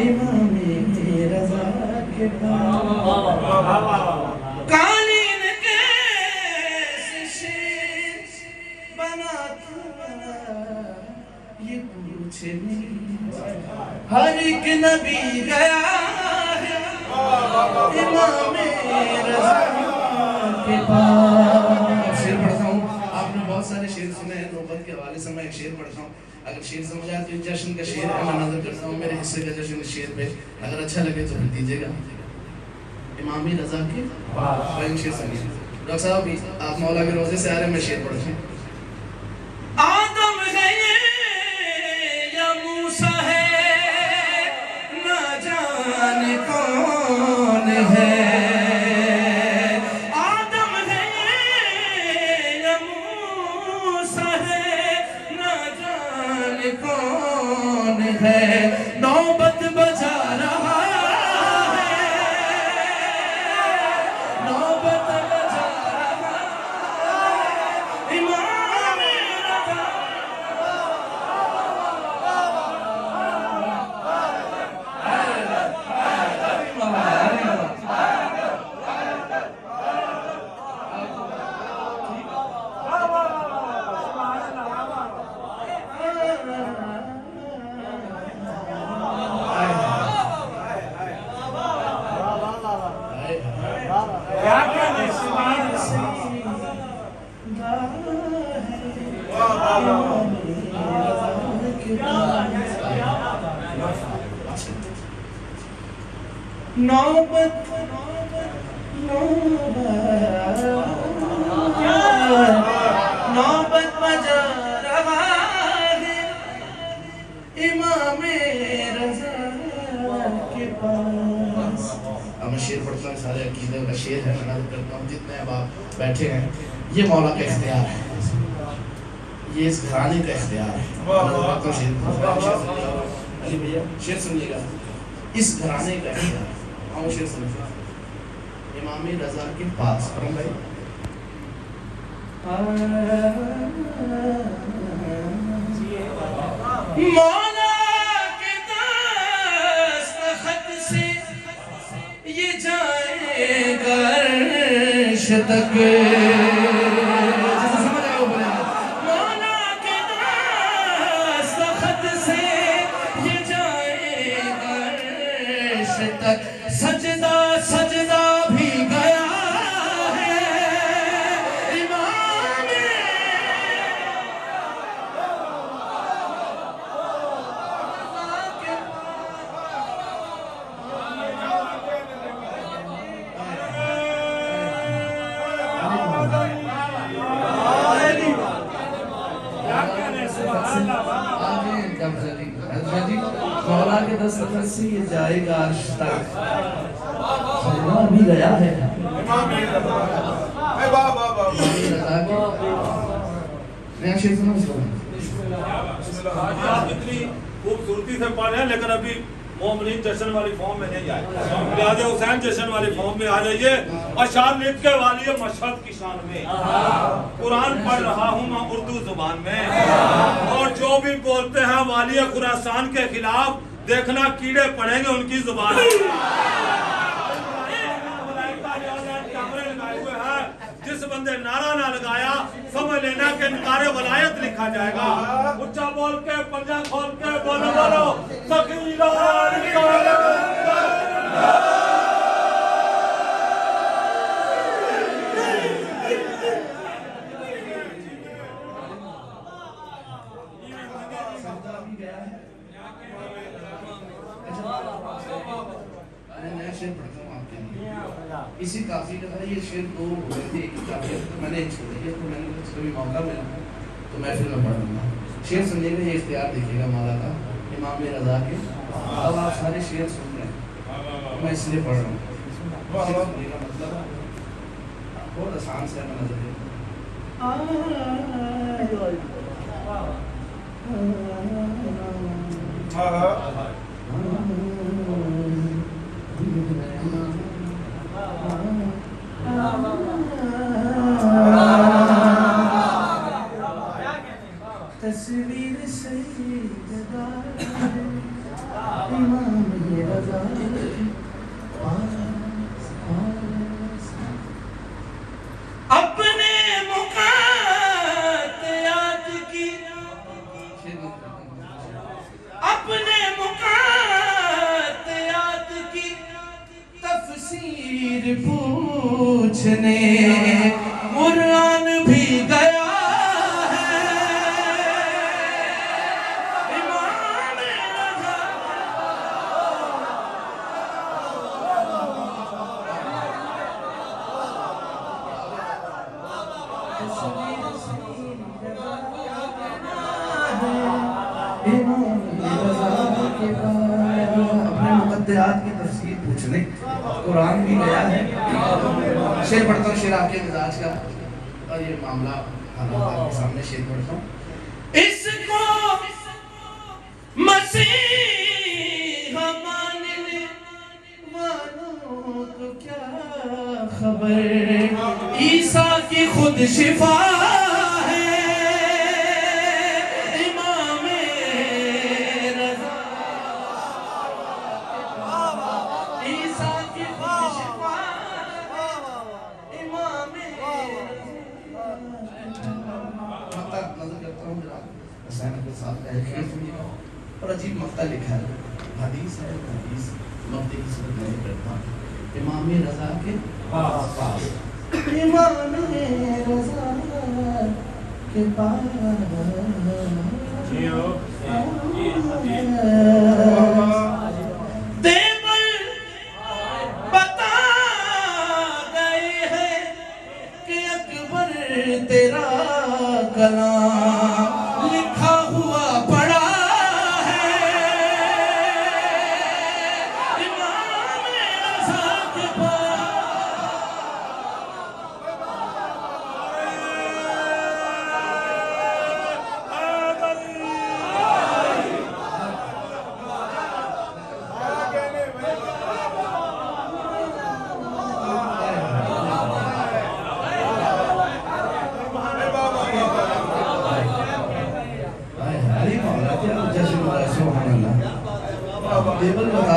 इमामे रज़ा के कालीन कैसे शेर बना था ये पूछे हर एक नबी गया है इमामे रज़ा के पास। शेर पढ़ता हूँ, आपने बहुत सारे शेर सुने हैं, नौबत के हवाले से मैं एक शेर पढ़ता हूँ। अगर शेर समझ आए तो इस जश्न का शेर है, मैं नजर करता हूँ मेरे हिस्से का जश्न इस शेर पे, अगर अच्छा लगे तो फिर दीजिएगा। इमामी रज़ा के पास शेर सुनिए। डॉक्टर साहब आप मौला के रोजे से आ रहे हैं, मैं शेर पढ़ता हूँ। आदम है या मूसा है न जाने कौन है, आदम है या मूसा है न जाने कौन है, नौबत बजा रहा है, नौबत बजा रहा है इमाम रज़ा। क्या कहने नौबत नौबत बजा रहा है इमामे रज़ा के पास। अब मैं शेर पढ़ता हूँ, सारे अकीदे का शेर है, मैं नज़र करता हूँ जितने अब आप बैठे हैं, ये मौला का इख्तियार है, ये इस घराने का इख्तियार है। अली भैया शेर सुनिएगा, इस घराने का इख्तियार है। आओ शेर सुनिएगा, इमामे रज़ा के पास। भाई मौला के दस्तखत से ये जाएगा अर्श तक, जैसे समझ आए वो बोले, मौला के दस्तखत से ये जाएगा अर्श तक, सजदा सजदा भी गया है इमामे। मौला के दस्तखत से ये जाएगा अर्श तक, सजदा भी गया है इतनी खूबसूरती से पढ़े, लेकिन अभी मोमिनीन जश्न वाली फॉर्म में नहीं आए, लिहाजा हुसैन जश्न वाली फॉर्म में आ जाइए। अशार लिख के वाली मशहद की शान में कुरान पढ़ रहा हूँ मैं उर्दू जुबान में, और जो भी बोलते हैं वाली खुरासान के खिलाफ, देखना कीड़े पड़ेंगे उनकी जुबान। जिस बंदे नारा ना लगाया समझ लेना कि इनकारे वलायत लिखा जाएगा। ऊंचा बोल के पंजा खोल के बोलो बोलो सखीरा इसी काफी का था ये शेर, दो हो गए थे, एक ही काफी तो मैंने एक छोड़ दिया, तो मैंने कभी मौका मिला तो मैं फिर में पढ़ूंगा। शेर सुनिएगा, ये इख्तियार देखिएगा मौला का, इमाम रज़ा के। अब आप सारे शेर सुन रहे हैं, मैं इसलिए पढ़ रहा हूँ, मतलब बहुत आसान से मैं नजर तस्वीर सैयदा इमाम पूछने कुरान भी गया है। इमाम रज़ा अपने मुक़द्दरात की तफसीर पूछने कुरान भी गया है। शेर पढ़ता हूँ, शेर आपके मिजाज का और ये मामला आपके सामने शेर पढ़ता हूँ। इसको मसीहा मानने वालों को क्या खबर, ईसा की खुद शिफा है। इमामे रज़ा ईसा की खुद शिफा, इमामे मक्ता नजर करता हूँ जरा हुसैन के साथ खैर सुनिएगा। और अजीब मक्ता लिखा है, हदीस है, हदीस मक्ते की सूरत नहीं करता। इमाम रज़ा के पास, इमाम रज़ा के पास देवल बता गए हैं कि अकबर तेरा कलाम लिखा हुआ पड़ा है। इमाम रज़ा के देवल बता